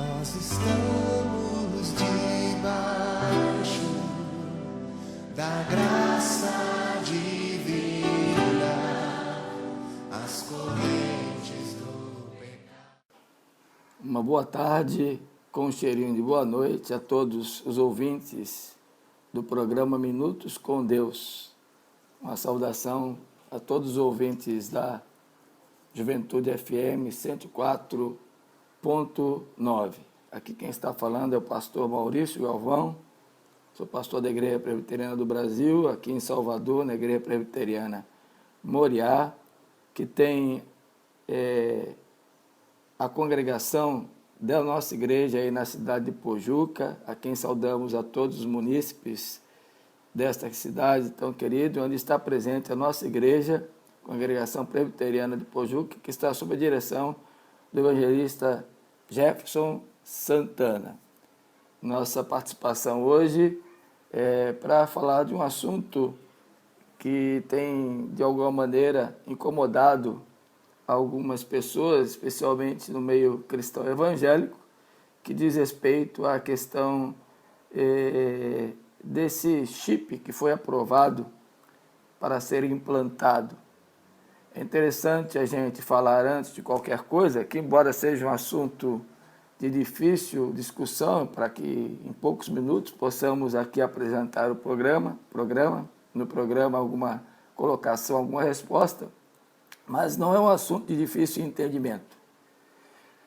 Nós estamos debaixo da graça divina, as correntes do pecado. Uma boa tarde com um cheirinho de boa noite a todos os ouvintes do programa Minutos com Deus. Uma saudação a todos os ouvintes da Juventude FM 104.9. Aqui quem está falando é o pastor Maurício Galvão, sou pastor da Igreja Presbiteriana do Brasil, aqui em Salvador, na Igreja Presbiteriana Moriá, que tem a congregação da nossa igreja aí na cidade de Pojuca, a quem saudamos a todos os munícipes desta cidade tão querida, onde está presente a nossa igreja, Congregação Presbiteriana de Pojuca, que está sob a direção do evangelista Jefferson Santana. Nossa participação hoje é para falar de um assunto que tem, de alguma maneira, incomodado algumas pessoas, especialmente no meio cristão evangélico, que diz respeito à questão desse chip que foi aprovado para ser implantado. É interessante a gente falar antes de qualquer coisa, que embora seja um assunto de difícil discussão, para que em poucos minutos possamos aqui apresentar no programa alguma colocação, alguma resposta, mas não é um assunto de difícil entendimento.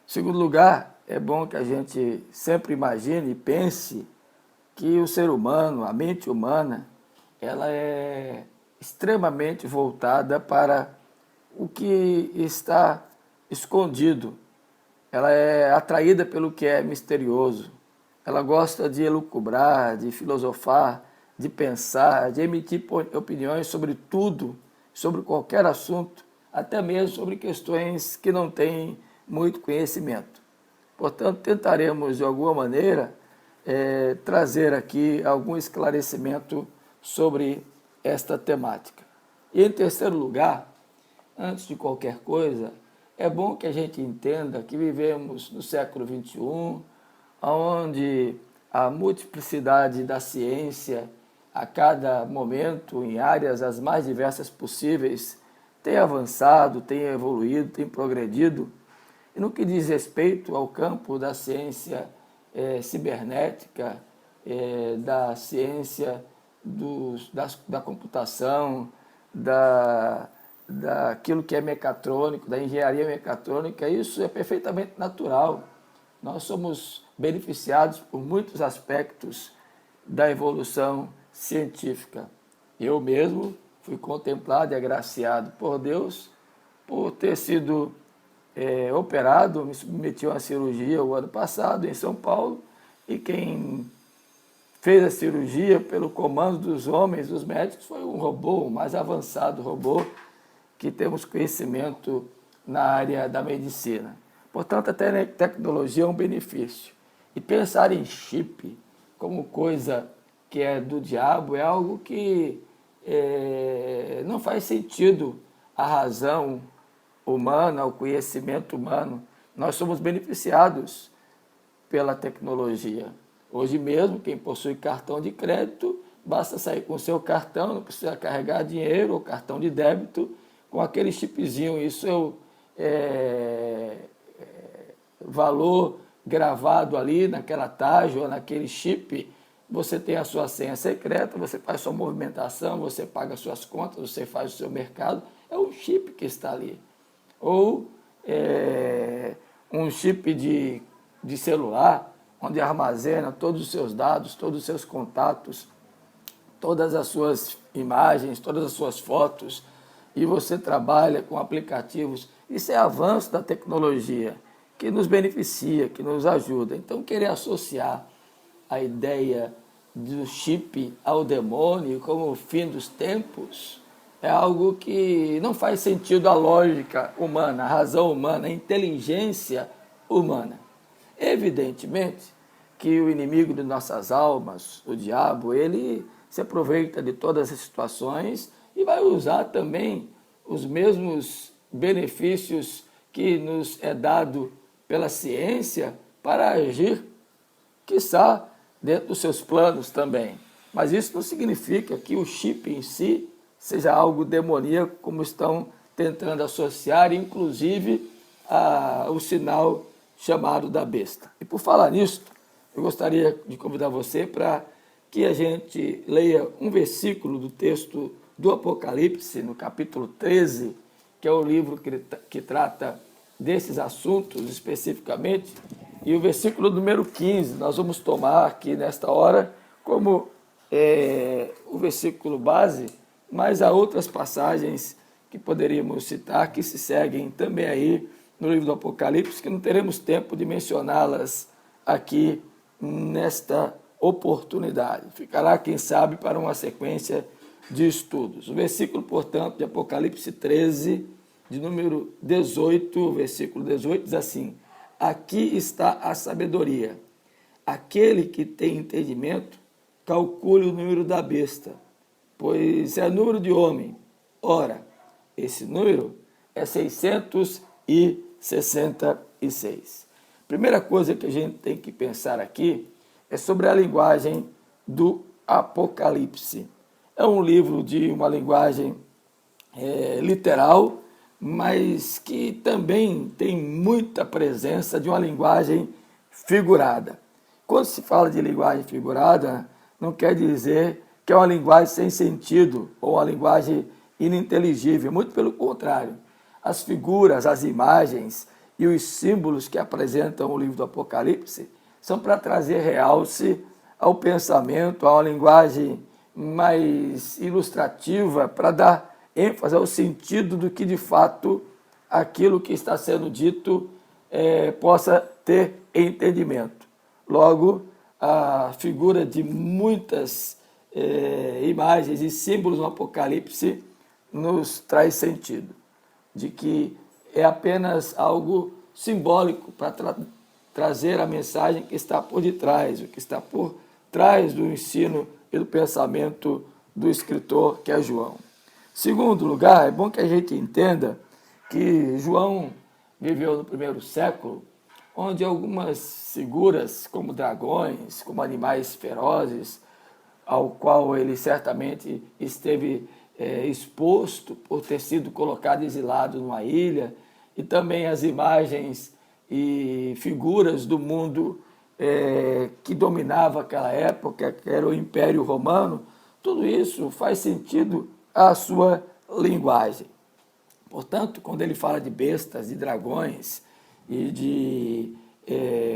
Em segundo lugar, é bom que a gente sempre imagine e pense que o ser humano, a mente humana, ela é extremamente voltada para o que está escondido. Ela é atraída pelo que é misterioso. Ela gosta de elucubrar, de filosofar, de pensar, de emitir opiniões sobre tudo, sobre qualquer assunto, até mesmo sobre questões que não têm muito conhecimento. Portanto, tentaremos, de alguma maneira, trazer aqui algum esclarecimento sobre esta temática. E, em terceiro lugar, antes de qualquer coisa, é bom que a gente entenda que vivemos no século XXI, onde a multiplicidade da ciência, a cada momento, em áreas as mais diversas possíveis, tem avançado, tem evoluído, tem progredido. E no que diz respeito ao campo da ciência cibernética, da ciência da computação, daquilo que é mecatrônico, da engenharia mecatrônica, isso é perfeitamente natural. Nós somos beneficiados por muitos aspectos da evolução científica. Eu mesmo fui contemplado e agraciado por Deus por ter sido operado, me submeti a uma cirurgia o ano passado em São Paulo, e quem fez a cirurgia pelo comando dos homens, dos médicos, foi um robô, o mais avançado robô que temos conhecimento na área da medicina. Portanto, a tecnologia é um benefício. E pensar em chip como coisa que é do diabo é algo que não faz sentido à razão humana, ao conhecimento humano. Nós somos beneficiados pela tecnologia. Hoje mesmo, quem possui cartão de crédito, basta sair com o seu cartão, não precisa carregar dinheiro ou cartão de débito, com aquele chipzinho. Isso é valor gravado ali naquela taxa ou naquele chip. Você tem a sua senha secreta, você faz sua movimentação, você paga suas contas, você faz o seu mercado. É um chip que está ali. Ou um chip de celular, onde armazena todos os seus dados, todos os seus contatos, todas as suas imagens, todas as suas fotos, e você trabalha com aplicativos. Isso é avanço da tecnologia, que nos beneficia, que nos ajuda. Então, querer associar a ideia do chip ao demônio como o fim dos tempos é algo que não faz sentido à lógica humana, à razão humana, à inteligência humana. Evidentemente que o inimigo de nossas almas, o diabo, ele se aproveita de todas as situações e vai usar também os mesmos benefícios que nos é dado pela ciência para agir, quiçá, dentro dos seus planos também. Mas isso não significa que o chip em si seja algo demoníaco, como estão tentando associar, inclusive, o sinal chamado da besta. E por falar nisso, eu gostaria de convidar você para que a gente leia um versículo do texto do Apocalipse, no capítulo 13, que é o livro que trata desses assuntos especificamente, e o versículo número 15, nós vamos tomar aqui nesta hora como o versículo base, mas há outras passagens que poderíamos citar, que se seguem também aí no livro do Apocalipse, que não teremos tempo de mencioná-las aqui nesta oportunidade. Ficará, quem sabe, para uma sequência de estudos. O versículo, portanto, de Apocalipse 13, de número 18, versículo 18, diz assim: aqui está a sabedoria. Aquele que tem entendimento, calcule o número da besta, pois é número de homem. Ora, esse número é 666. Primeira coisa que a gente tem que pensar aqui é sobre a linguagem do Apocalipse. É um livro de uma linguagem literal, mas que também tem muita presença de uma linguagem figurada. Quando se fala de linguagem figurada, não quer dizer que é uma linguagem sem sentido ou uma linguagem ininteligível, muito pelo contrário. As figuras, as imagens e os símbolos que apresentam o livro do Apocalipse são para trazer realce ao pensamento, a uma linguagem mais ilustrativa, para dar ênfase ao sentido do que de fato aquilo que está sendo dito possa ter entendimento. Logo, a figura de muitas imagens e símbolos no Apocalipse nos traz sentido, de que é apenas algo simbólico para trazer a mensagem que está por detrás, o que está por trás do ensino e do pensamento do escritor, que é João. Segundo lugar, é bom que a gente entenda que João viveu no primeiro século, onde algumas figuras, como dragões, como animais ferozes, ao qual ele certamente esteve exposto por ter sido colocado exilado numa ilha, e também as imagens e figuras do mundo que dominava aquela época, que era o Império Romano, tudo isso faz sentido à sua linguagem. Portanto, quando ele fala de bestas, de dragões e de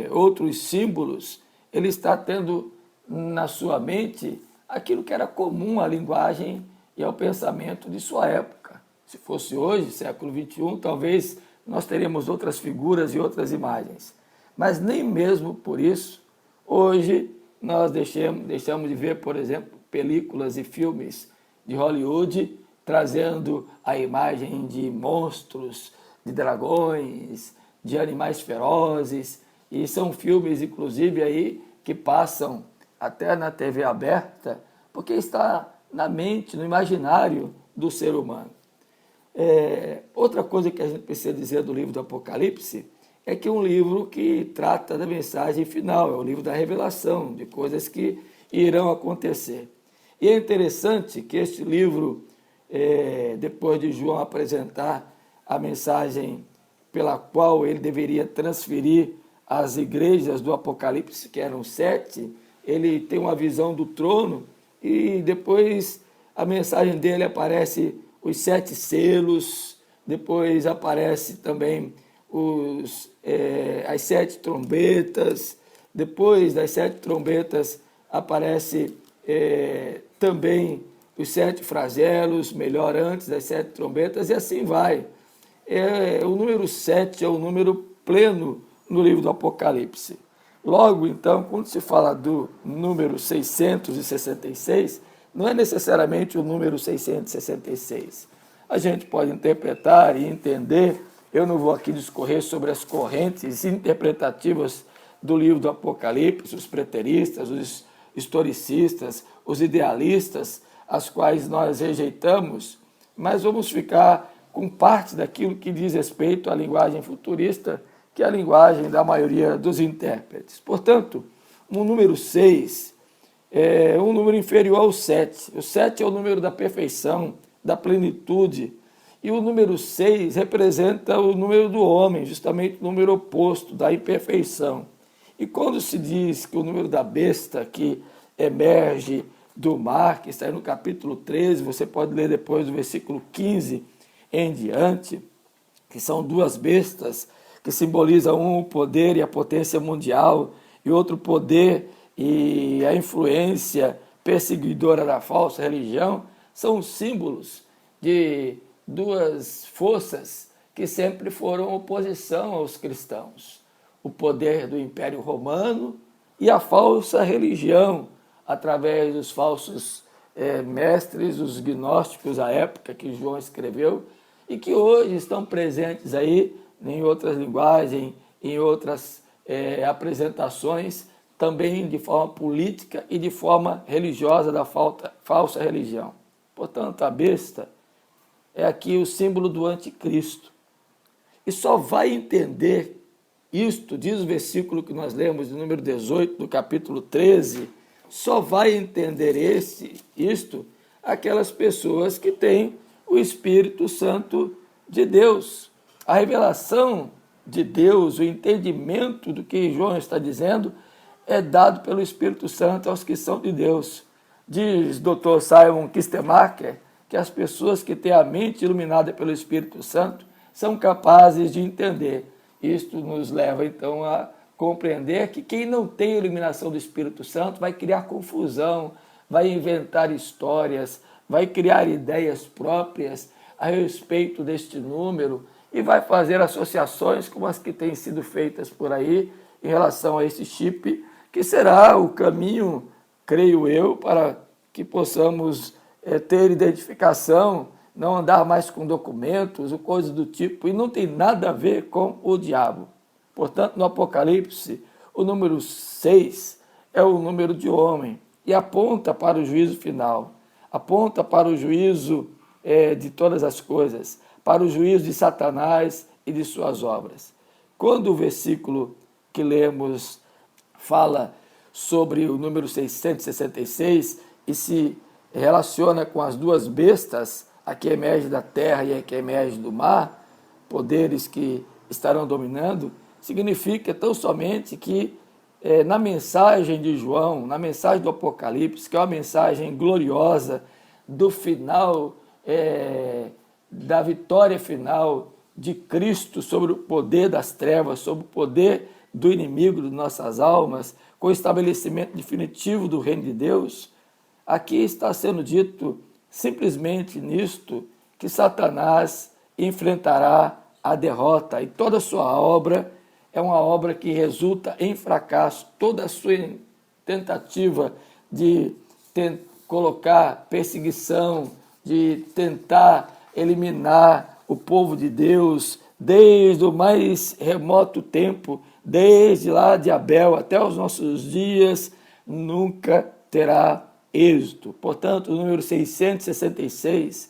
outros símbolos, ele está tendo na sua mente aquilo que era comum à linguagem e ao pensamento de sua época. Se fosse hoje, século XXI, talvez nós teríamos outras figuras e outras imagens. Mas nem mesmo por isso, hoje, nós deixamos de ver, por exemplo, películas e filmes de Hollywood trazendo a imagem de monstros, de dragões, de animais ferozes, e são filmes, inclusive, aí que passam até na TV aberta, porque está na mente, no imaginário do ser humano. Outra coisa que a gente precisa dizer do livro do Apocalipse é que é um livro que trata da mensagem final, é o livro da revelação, de coisas que irão acontecer. E é interessante que este livro, depois de João apresentar a mensagem pela qual ele deveria transferir às igrejas do Apocalipse, que eram 7, ele tem uma visão do trono e depois a mensagem dele aparece os 7 selos, depois aparece também as 7 trombetas, depois das 7 trombetas aparece também os 7 flagelos, melhor, antes das 7 trombetas, e assim vai. O número 7 é o número pleno no livro do Apocalipse. Logo, então, quando se fala do número 666, não é necessariamente o número 666. A gente pode interpretar e entender, eu não vou aqui discorrer sobre as correntes interpretativas do livro do Apocalipse, os preteristas, os historicistas, os idealistas, as quais nós rejeitamos, mas vamos ficar com parte daquilo que diz respeito à linguagem futurista, que a linguagem da maioria dos intérpretes. Portanto, o número 6 é um número inferior ao 7. O 7 é o número da perfeição, da plenitude, e o número 6 representa o número do homem, justamente o número oposto da imperfeição. E quando se diz que o número da besta que emerge do mar, que está aí no capítulo 13, você pode ler depois do versículo 15 em diante, que são duas bestas que simbolizam um o poder e a potência mundial, e outro o poder e a influência perseguidora da falsa religião, são símbolos de duas forças que sempre foram oposição aos cristãos. O poder do Império Romano e a falsa religião, através dos falsos mestres, os gnósticos à época que João escreveu, e que hoje estão presentes aí em outras linguagens, em outras apresentações, também de forma política e de forma religiosa da falsa religião. Portanto, a besta é aqui o símbolo do anticristo. E só vai entender isto, diz o versículo que nós lemos, de número 18, do capítulo 13, só vai entender isto aquelas pessoas que têm o Espírito Santo de Deus. A revelação de Deus, o entendimento do que João está dizendo, é dado pelo Espírito Santo aos que são de Deus. Diz Dr. Simon Kistemaker que as pessoas que têm a mente iluminada pelo Espírito Santo são capazes de entender. Isto nos leva, então, a compreender que quem não tem a iluminação do Espírito Santo vai criar confusão, vai inventar histórias, vai criar ideias próprias a respeito deste número e vai fazer associações como as que têm sido feitas por aí em relação a esse chip, que será o caminho, creio eu, para que possamos ter identificação, não andar mais com documentos ou coisas do tipo, e não tem nada a ver com o diabo. Portanto, no Apocalipse, o número 6 é o número de homem e aponta para o juízo final, aponta para o juízo de todas as coisas, para o juízo de Satanás e de suas obras. Quando o versículo que lemos fala sobre o número 666 e se relaciona com as duas bestas, a que emerge da terra e a que emerge do mar, poderes que estarão dominando, significa tão somente que na mensagem de João, na mensagem do Apocalipse, que é uma mensagem gloriosa do final, da vitória final de Cristo sobre o poder das trevas, sobre o poder do inimigo de nossas almas, com o estabelecimento definitivo do reino de Deus, aqui está sendo dito simplesmente nisto que Satanás enfrentará a derrota e toda a sua obra é uma obra que resulta em fracasso. Toda a sua tentativa de colocar perseguição, de tentar eliminar o povo de Deus desde o mais remoto tempo, desde lá de Abel até os nossos dias, nunca terá êxito. Portanto, o número 666,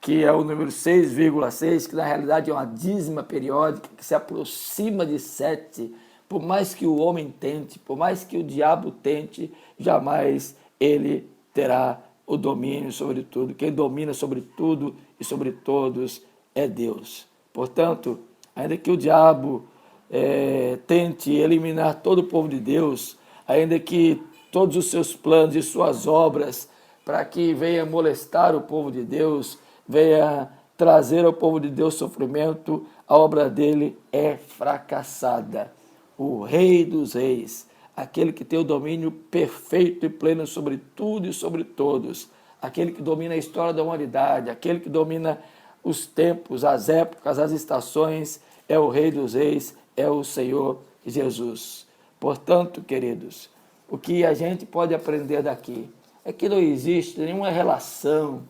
que é o número 6,6, que na realidade é uma dízima periódica que se aproxima de 7, por mais que o homem tente, por mais que o diabo tente, jamais ele terá o domínio sobre tudo. Quem domina sobre tudo e sobre todos é Deus. Portanto, ainda que o diabo tente eliminar todo o povo de Deus, ainda que todos os seus planos e suas obras para que venha molestar o povo de Deus, venha trazer ao povo de Deus sofrimento, a obra dele é fracassada. O Rei dos Reis, aquele que tem o domínio perfeito e pleno sobre tudo e sobre todos, aquele que domina a história da humanidade, aquele que domina os tempos, as épocas, as estações, é o Rei dos Reis, é o Senhor Jesus. Portanto, queridos, o que a gente pode aprender daqui é que não existe nenhuma relação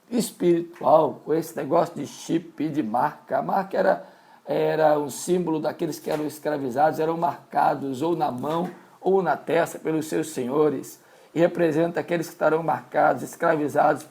espiritual com esse negócio de chip e de marca. A marca era um símbolo daqueles que eram escravizados, eram marcados ou na mão ou na testa pelos seus senhores, e representa aqueles que estarão marcados, escravizados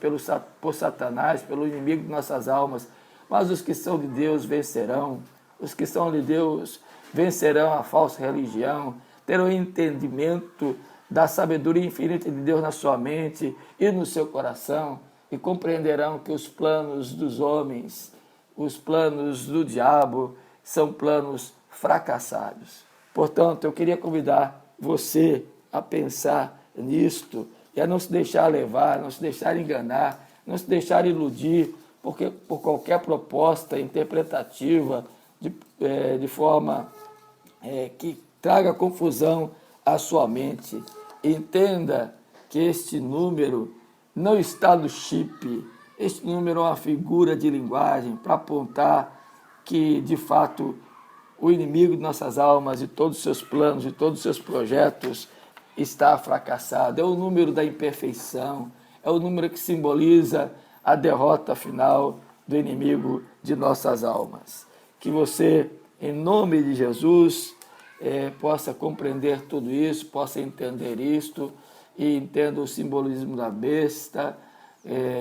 por Satanás, pelo inimigo de nossas almas. Mas os que são de Deus vencerão. Os que são de Deus vencerão a falsa religião, terão entendimento da sabedoria infinita de Deus na sua mente e no seu coração, e compreenderão que os planos dos homens, os planos do diabo, são planos fracassados. Portanto, eu queria convidar você a pensar nisto e a não se deixar levar, não se deixar enganar, não se deixar iludir por qualquer proposta interpretativa de forma que traga confusão à sua mente. Entenda que este número não está no chip. Este número é uma figura de linguagem para apontar que, de fato, o inimigo de nossas almas e todos os seus planos e todos os seus projetos está fracassado. É o número da imperfeição, é o número que simboliza a derrota final do inimigo de nossas almas. Que você, em nome de Jesus, possa compreender tudo isso, possa entender isto e entenda o simbolismo da besta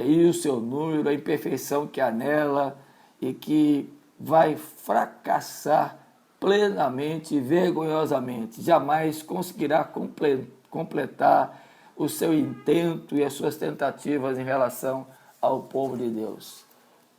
e o seu número, a imperfeição que há nela e que vai fracassar plenamente e vergonhosamente. Jamais conseguirá completar o seu intento e as suas tentativas em relação ao povo de Deus.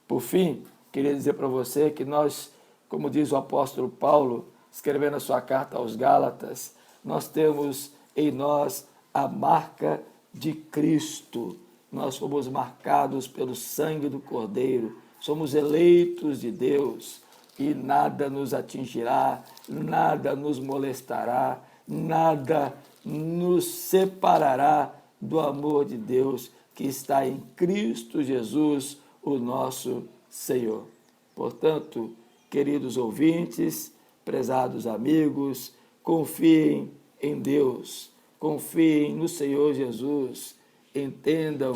Por fim, queria dizer para você que nós, como diz o apóstolo Paulo, escrevendo a sua carta aos Gálatas, nós temos em nós a marca de Cristo. Nós fomos marcados pelo sangue do Cordeiro, somos eleitos de Deus e nada nos atingirá, nada nos molestará, nada nos separará do amor de Deus que está em Cristo Jesus, o nosso Senhor. Portanto, queridos ouvintes, prezados amigos, confiem em Deus, confiem no Senhor Jesus, entendam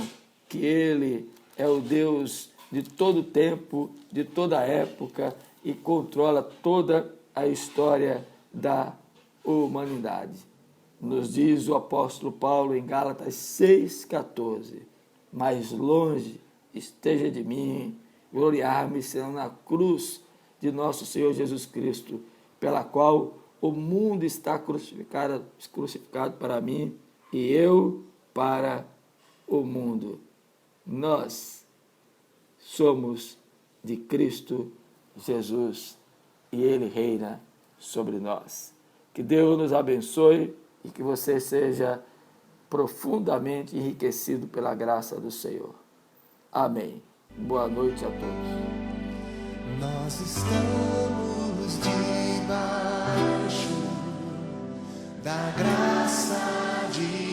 que Ele é o Deus de todo tempo, de toda época e controla toda a história da humanidade. Nos diz o apóstolo Paulo em Gálatas 6,14, mais longe esteja de mim gloriar-me senão na cruz de nosso Senhor Jesus Cristo, pela qual o mundo está crucificado para mim e eu para o mundo. Nós somos de Cristo Jesus e Ele reina sobre nós. Que Deus nos abençoe e que você seja profundamente enriquecido pela graça do Senhor. Amém. Boa noite a todos. Nós estamos debaixo da graça de